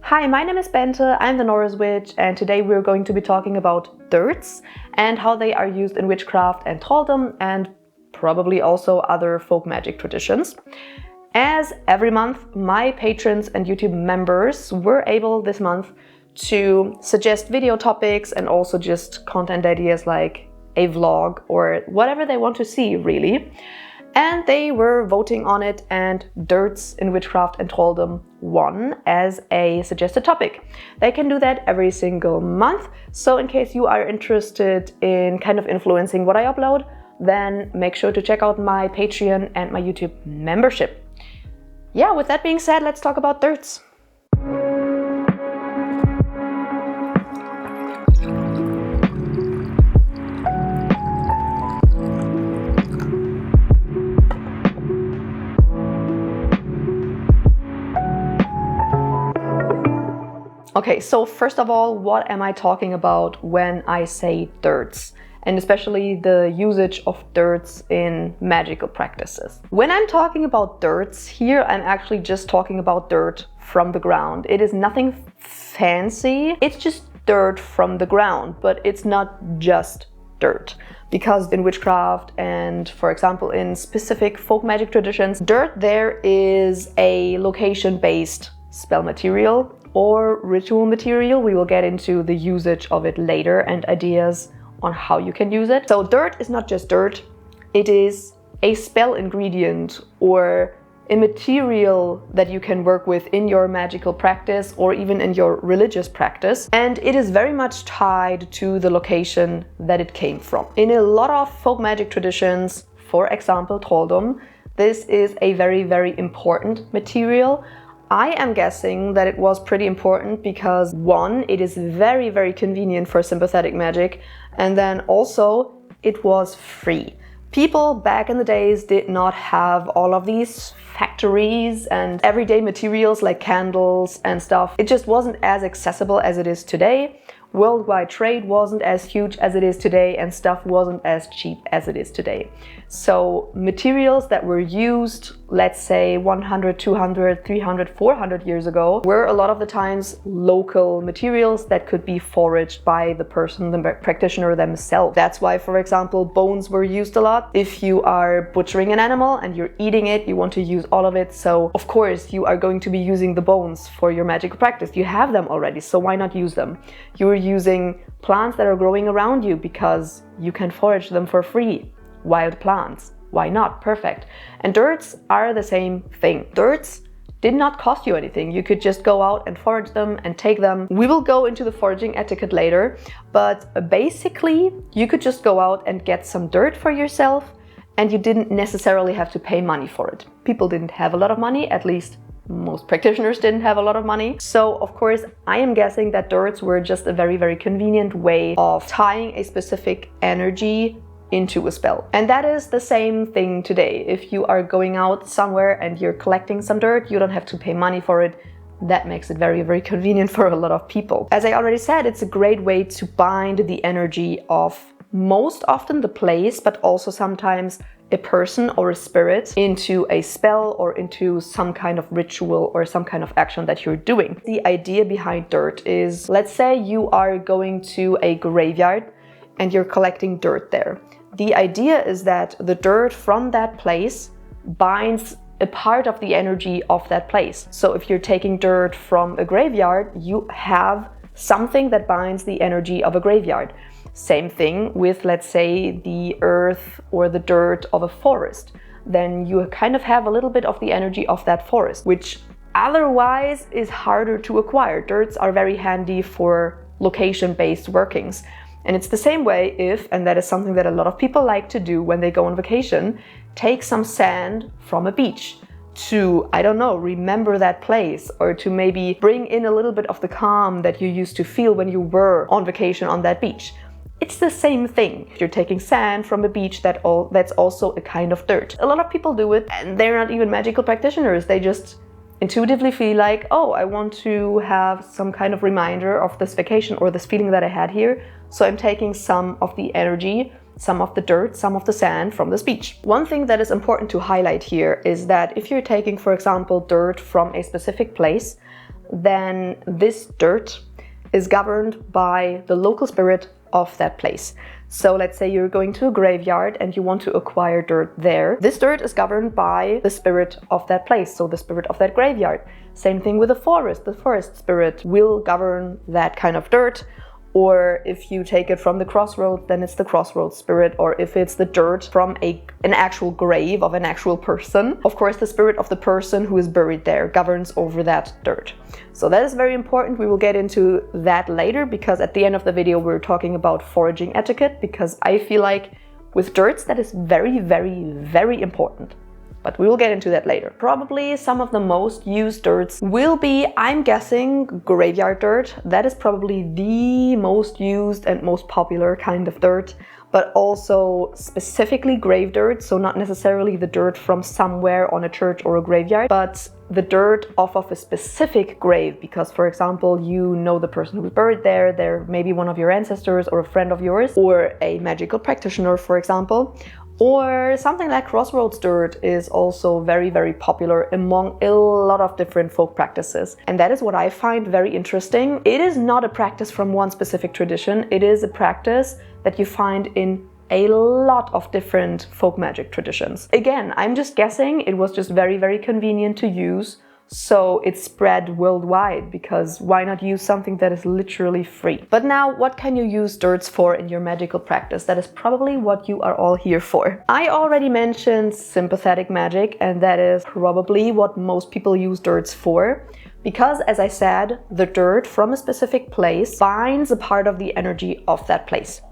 Hi, my name is Bente, I'm the Norris Witch, and today we're going to be talking about dirts and how they are used in witchcraft and Trolldom and probably also other folk magic traditions. As every month, my patrons and YouTube members were able this month to suggest video topics and also just content ideas like a vlog or whatever they want to see, really. And they were voting on it, and dirts in witchcraft and Trolldom won as a suggested topic. They can do that every single month, so in case you are interested in kind of influencing what I upload, then make sure to check out my Patreon and my YouTube membership. Yeah, with that being said, let's talk about dirts. Okay, so first of all, what am I talking about when I say dirts? And especially the usage of dirts in magical practices. When I'm talking about dirts here, I'm actually just talking about dirt from the ground. It is nothing fancy, it's just dirt from the ground, but it's not just dirt. Because in witchcraft and, for example, in specific folk magic traditions, dirt there is a location-based spell material or ritual material. We will get into the usage of it later and ideas on how you can use it. So dirt is not just dirt, it is a spell ingredient or a material that you can work with in your magical practice or even in your religious practice. And it is very much tied to the location that it came from. In a lot of folk magic traditions, for example, Trolldom, this is a very, very important material. I am guessing that it was pretty important because, one, it is very, very convenient for sympathetic magic, and then also it was free. People back in the days did not have all of these factories and everyday materials like candles and stuff. It just wasn't as accessible as it is today. Worldwide trade wasn't as huge as it is today, and stuff wasn't as cheap as it is today. So materials that were used, let's say 100, 200, 300, 400 years ago, were a lot of the times local materials that could be foraged by the person, the practitioner themselves. That's why, for example, bones were used a lot. If you are butchering an animal and you're eating it, you want to use all of it. So of course you are going to be using the bones for your magical practice. You have them already, so why not use them? You're using plants that are growing around you because you can forage them for free. Wild plants, why not? Perfect. And dirts are the same thing. Dirts did not cost you anything. You could just go out and forage them and take them. We will go into the foraging etiquette later, but basically you could just go out and get some dirt for yourself, and you didn't necessarily have to pay money for it. People didn't have a lot of money, at least most practitioners didn't have a lot of money. So of course, I am guessing that dirts were just a very, very convenient way of tying a specific energy into a spell. And that is the same thing today. If you are going out somewhere and you're collecting some dirt, you don't have to pay money for it. That makes it very, very convenient for a lot of people. As I already said, it's a great way to bind the energy of most often the place, but also sometimes a person or a spirit into a spell or into some kind of ritual or some kind of action that you're doing. The idea behind dirt is, let's say you are going to a graveyard and you're collecting dirt there. The idea is that the dirt from that place binds a part of the energy of that place. So if you're taking dirt from a graveyard, you have something that binds the energy of a graveyard. Same thing with, let's say, the earth or the dirt of a forest. Then you kind of have a little bit of the energy of that forest, which otherwise is harder to acquire. Dirts are very handy for location-based workings. And it's the same way if, and that is something that a lot of people like to do when they go on vacation, take some sand from a beach to, I don't know, remember that place, or to maybe bring in a little bit of the calm that you used to feel when you were on vacation on that beach. It's the same thing. You're taking sand from a beach, that's also a kind of dirt. A lot of people do it and they're not even magical practitioners. They just intuitively feel like, oh, I want to have some kind of reminder of this vacation or this feeling that I had here. So I'm taking some of the energy, some of the dirt, some of the sand from this beach. One thing that is important to highlight here is that if you're taking, for example, dirt from a specific place, then this dirt is governed by the local spirit of that place. So let's say you're going to a graveyard and you want to acquire dirt there. This dirt is governed by the spirit of that place, so the spirit of that graveyard. Same thing with the forest spirit will govern that kind of dirt. Or if you take it from the crossroads, then it's the crossroads spirit. Or if it's the dirt from an actual grave of an actual person, of course the spirit of the person who is buried there governs over that dirt. So that is very important. We will get into that later, because at the end of the video we're talking about foraging etiquette, because I feel like with dirts that is very, very, very important. But we will get into that later. Probably some of the most used dirts will be, I'm guessing, graveyard dirt. That is probably the most used and most popular kind of dirt. But also specifically grave dirt, so not necessarily the dirt from somewhere on a church or a graveyard, but the dirt off of a specific grave, because for example you know the person who was buried there, they're maybe one of your ancestors or a friend of yours, or a magical practitioner, for example. Or something like crossroads dirt is also very, very popular among a lot of different folk practices. And that is what I find very interesting. It is not a practice from one specific tradition. It is a practice that you find in a lot of different folk magic traditions. Again, I'm just guessing. It was just very, very convenient to use. So it spread worldwide, because why not use something that is literally free? But now, what can you use dirts for in your magical practice? That is probably what you are all here for. I already mentioned sympathetic magic, and that is probably what most people use dirts for. Because, as I said, the dirt from a specific place binds a part of the energy of that place.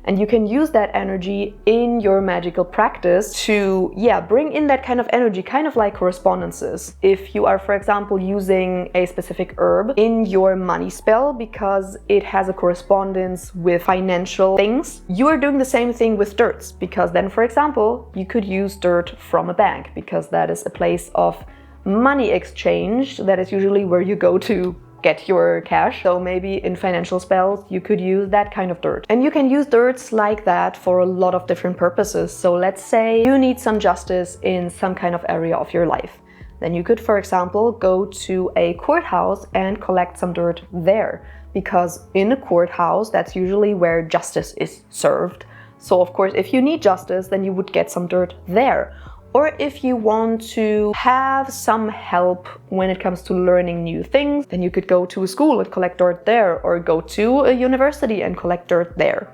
And you can use that energy in your magical practice to, bring in that kind of energy, kind of like correspondences. If you are, for example, using a specific herb in your money spell because it has a correspondence with financial things, you are doing the same thing with dirts. Because then, for example, you could use dirt from a bank, because that is a place of money exchange. That is usually where you go to get your cash. So maybe in financial spells you could use that kind of dirt. And you can use dirts like that for a lot of different purposes. So let's say you need some justice in some kind of area of your life. Then you could, for example, go to a courthouse and collect some dirt there. Because in a courthouse, that's usually where justice is served. So of course, if you need justice, then you would get some dirt there. Or if you want to have some help when it comes to learning new things, then you could go to a school and collect dirt there, or go to a university and collect dirt there.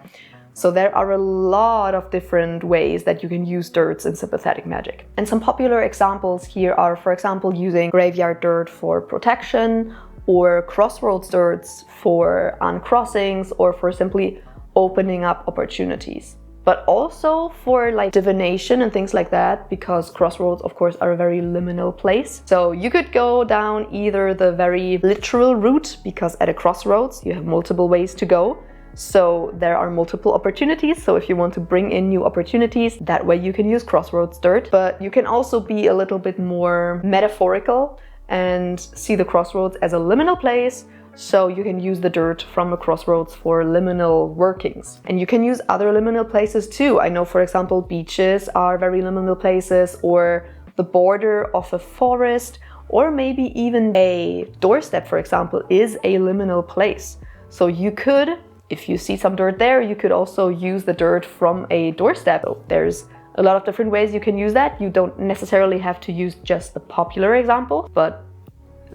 So there are a lot of different ways that you can use dirts in sympathetic magic. And some popular examples here are, for example, using graveyard dirt for protection, or crossroads dirts for uncrossings, or for simply opening up opportunities. But also for like divination and things like that, because crossroads, of course, are a very liminal place. So you could go down either the very literal route, because at a crossroads you have multiple ways to go. So there are multiple opportunities. So if you want to bring in new opportunities, that way you can use crossroads dirt. But you can also be a little bit more metaphorical and see the crossroads as a liminal place. So you can use the dirt from the crossroads for liminal workings. And you can use other liminal places too. I know, for example, beaches are very liminal places, or the border of a forest, or maybe even a doorstep, for example, is a liminal place. So you could, if you see some dirt there, you could also use the dirt from a doorstep. So there's a lot of different ways you can use that. You don't necessarily have to use just the popular example, but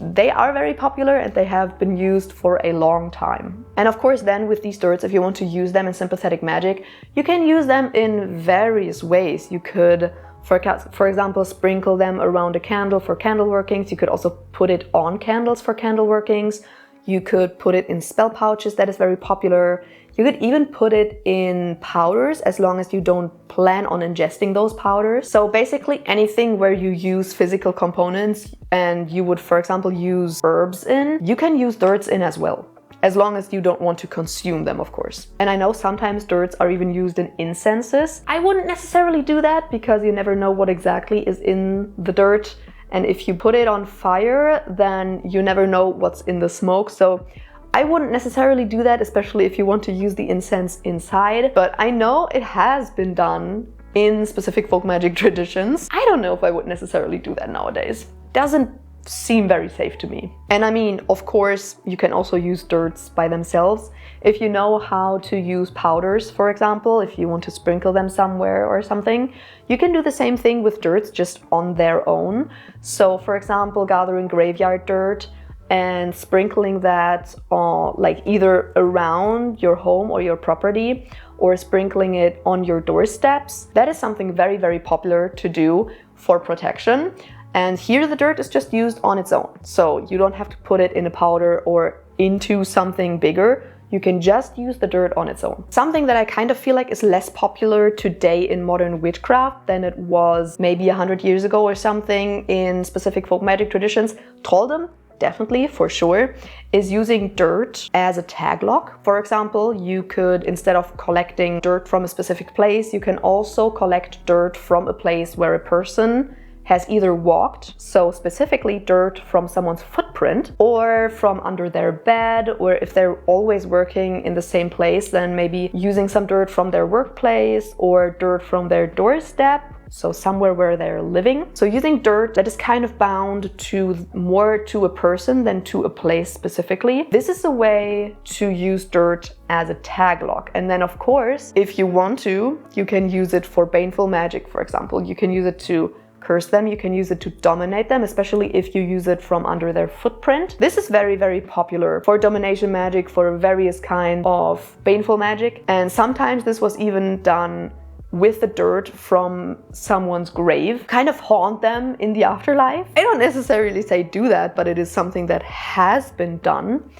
they are very popular and they have been used for a long time. And of course then with these dirts, if you want to use them in sympathetic magic, you can use them in various ways. You could, for example, sprinkle them around a candle for candle workings. You could also put it on candles for candle workings. You could put it in spell pouches, that is very popular. You could even put it in powders, as long as you don't plan on ingesting those powders. So basically anything where you use physical components and you would, for example, use herbs in, you can use dirts in as well, as long as you don't want to consume them, of course. And I know sometimes dirts are even used in incenses. I wouldn't necessarily do that, because you never know what exactly is in the dirt. And if you put it on fire, then you never know what's in the smoke. So I wouldn't necessarily do that, especially if you want to use the incense inside. But I know it has been done in specific folk magic traditions. I don't know if I would necessarily do that nowadays. Doesn't seem very safe to me. And I mean, of course, you can also use dirts by themselves. If you know how to use powders, for example, if you want to sprinkle them somewhere or something, you can do the same thing with dirts just on their own. So for example, gathering graveyard dirt and sprinkling that on, like either around your home or your property, or sprinkling it on your doorsteps. That is something very, very popular to do for protection. And here the dirt is just used on its own. So you don't have to put it in a powder or into something bigger. You can just use the dirt on its own. Something that I kind of feel like is less popular today in modern witchcraft than it was maybe 100 years ago or something in specific folk magic traditions. Trolldom, definitely, for sure, is using dirt as a tag lock. For example, you could, instead of collecting dirt from a specific place, you can also collect dirt from a place where a person has either walked, so specifically dirt from someone's footprint, or from under their bed, or if they're always working in the same place, then maybe using some dirt from their workplace or dirt from their doorstep, so somewhere where they're living. So using dirt that is kind of bound to more to a person than to a place specifically. This is a way to use dirt as a tag lock. And then of course, if you want to, you can use it for baneful magic, for example. You can use it to curse them, you can use it to dominate them, especially if you use it from under their footprint. This is very, very popular for domination magic, for various kinds of baneful magic. And sometimes this was even done with the dirt from someone's grave, kind of haunt them in the afterlife. I don't necessarily say do that, but it is something that has been done.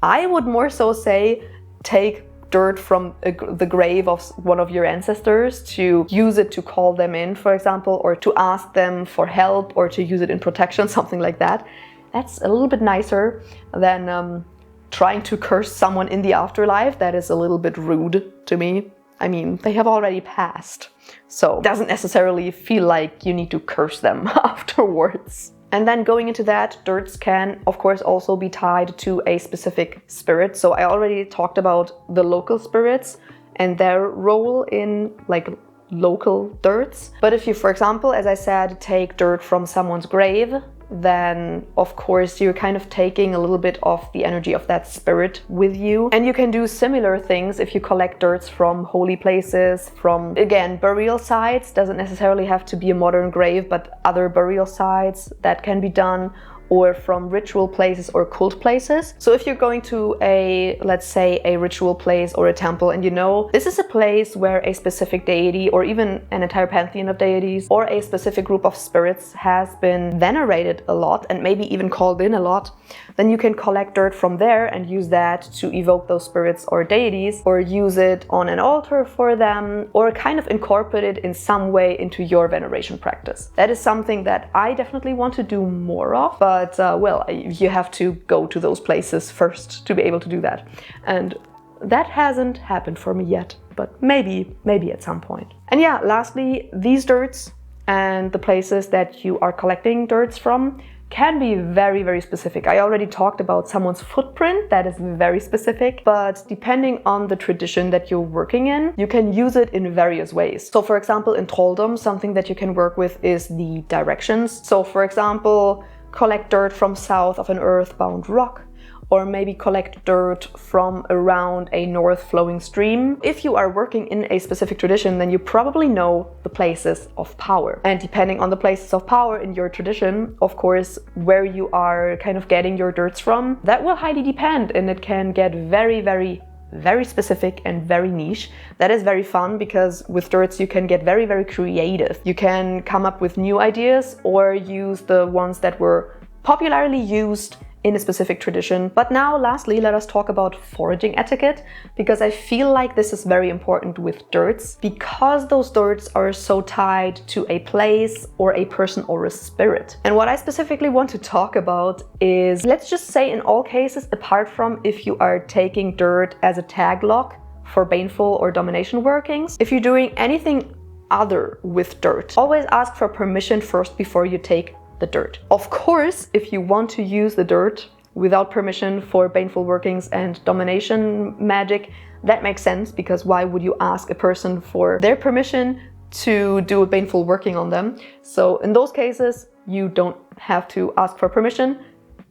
I would more so say take dirt from the grave of one of your ancestors, to use it to call them in, for example, or to ask them for help, or to use it in protection, something like that. That's a little bit nicer than trying to curse someone in the afterlife. That is a little bit rude to me. I mean, they have already passed, so it doesn't necessarily feel like you need to curse them afterwards. And then going into that, dirts can, of course, also be tied to a specific spirit. So I already talked about the local spirits and their role in like local dirts. But if you, for example, as I said, take dirt from someone's grave, then of course you're kind of taking a little bit of the energy of that spirit with you. And you can do similar things if you collect dirts from holy places, from, again, burial sites. Doesn't necessarily have to be a modern grave, but other burial sites, that can be done, or from ritual places or cult places. So if you're going to a, let's say, a ritual place or a temple, and you know this is a place where a specific deity or even an entire pantheon of deities or a specific group of spirits has been venerated a lot and maybe even called in a lot, then you can collect dirt from there and use that to evoke those spirits or deities, or use it on an altar for them, or kind of incorporate it in some way into your veneration practice. That is something that I definitely want to do more of, but well, you have to go to those places first to be able to do that. And that hasn't happened for me yet, but maybe at some point. And yeah, lastly, these dirts and the places that you are collecting dirts from can be very, very specific. I already talked about someone's footprint, that is very specific, but depending on the tradition that you're working in, you can use it in various ways. So for example, in Trolldom, something that you can work with is the directions. So for example, collect dirt from south of an earthbound rock, or maybe collect dirt from around a north flowing stream. If you are working in a specific tradition, then you probably know the places of power. And depending on the places of power in your tradition, of course, where you are kind of getting your dirts from, that will highly depend, and it can get very, very, very specific and very niche. That is very fun, because with dirts you can get very, very creative. You can come up with new ideas or use the ones that were popularly used in a specific tradition. But now, lastly, let us talk about foraging etiquette, because I feel like this is very important with dirts, because those dirts are so tied to a place or a person or a spirit. And what I specifically want to talk about is, let's just say in all cases, apart from if you are taking dirt as a tag lock for baneful or domination workings, if you're doing anything other with dirt, always ask for permission first before you take the dirt. Of course, if you want to use the dirt without permission for baneful workings and domination magic, that makes sense, because why would you ask a person for their permission to do a baneful working on them? So in those cases, you don't have to ask for permission.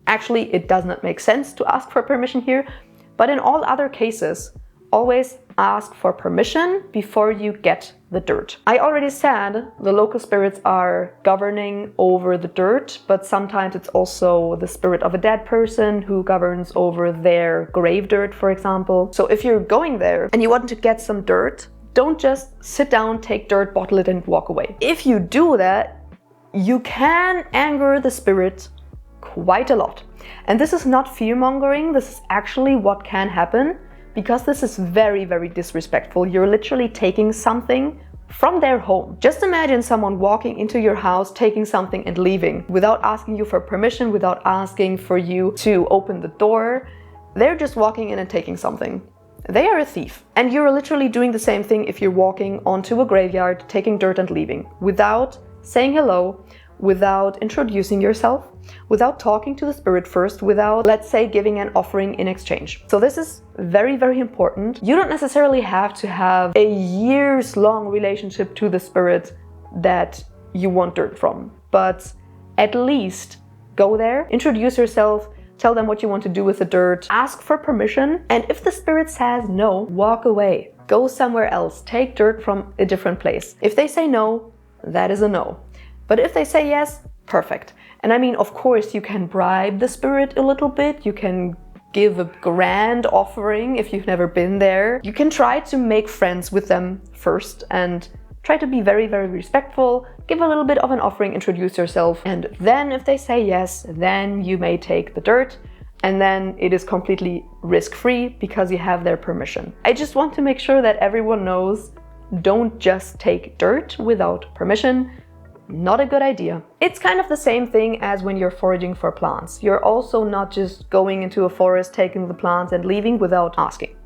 Actually, it does not make sense to ask for permission here, but in all other cases, always ask for permission before you get the dirt. I already said the local spirits are governing over the dirt, but sometimes it's also the spirit of a dead person who governs over their grave dirt, for example. So if you're going there and you want to get some dirt, don't just sit down, take dirt, bottle it, and walk away. If you do that, you can anger the spirit quite a lot. And this is not fear-mongering, this is actually what can happen, because this is very, very disrespectful. You're literally taking something from their home. Just imagine someone walking into your house, taking something and leaving without asking you for permission, without asking for you to open the door. They're just walking in and taking something. They are a thief. And you're literally doing the same thing if you're walking onto a graveyard, taking dirt and leaving, without saying hello, without introducing yourself, without talking to the spirit first, without, let's say, giving an offering in exchange. So this is very, very important. You don't necessarily have to have a years-long relationship to the spirit that you want dirt from, but at least go there, introduce yourself, tell them what you want to do with the dirt, ask for permission, and if the spirit says no, walk away. Go somewhere else, take dirt from a different place. If they say no, that is a no. But if they say yes, perfect. And I mean, of course, you can bribe the spirit a little bit. You can give a grand offering if you've never been there. You can try to make friends with them first and try to be very, very respectful. Give a little bit of an offering, introduce yourself. And then if they say yes, then you may take the dirt. And then it is completely risk-free because you have their permission. I just want to make sure that everyone knows, don't just take dirt without permission. Not a good idea. It's kind of the same thing as when you're foraging for plants. You're also not just going into a forest, taking the plants and leaving without asking.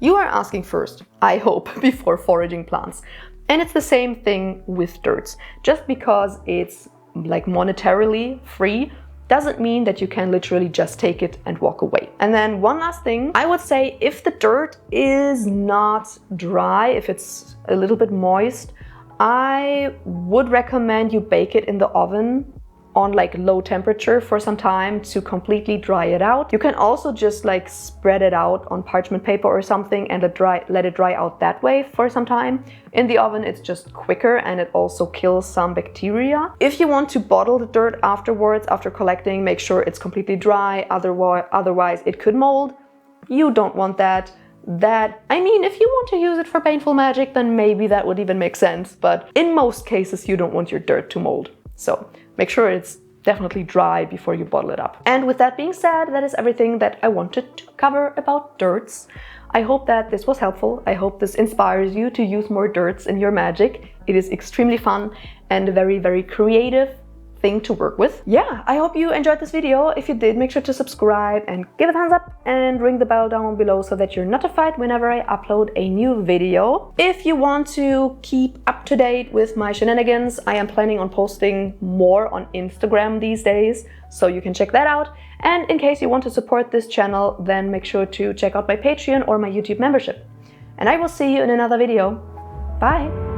You are asking first, I hope, before foraging plants. And it's the same thing with dirts. Just because it's like monetarily free doesn't mean that you can literally just take it and walk away. And then one last thing, I would say if the dirt is not dry, if it's a little bit moist, I would recommend you bake it in the oven on like low temperature for some time to completely dry it out. You can also just like spread it out on parchment paper or something and let it dry out that way for some time. In the oven it's just quicker and it also kills some bacteria. If you want to bottle the dirt afterwards, after collecting, make sure it's completely dry, otherwise it could mold. You don't want that. I mean, if you want to use it for painful magic, then maybe that would even make sense, but in most cases you don't want your dirt to mold. So make sure it's definitely dry before you bottle it up. And with that being said, that is everything that I wanted to cover about dirts. I hope that this was helpful. I hope this inspires you to use more dirts in your magic. It is extremely fun and a very, very creative thing to work with. Yeah, I hope you enjoyed this video. If you did, make sure to subscribe and give a thumbs up and ring the bell down below so that you're notified whenever I upload a new video. If you want to keep up to date with my shenanigans, I am planning on posting more on Instagram these days, so you can check that out. And in case you want to support this channel, then make sure to check out my Patreon or my YouTube membership. And I will see you in another video. Bye!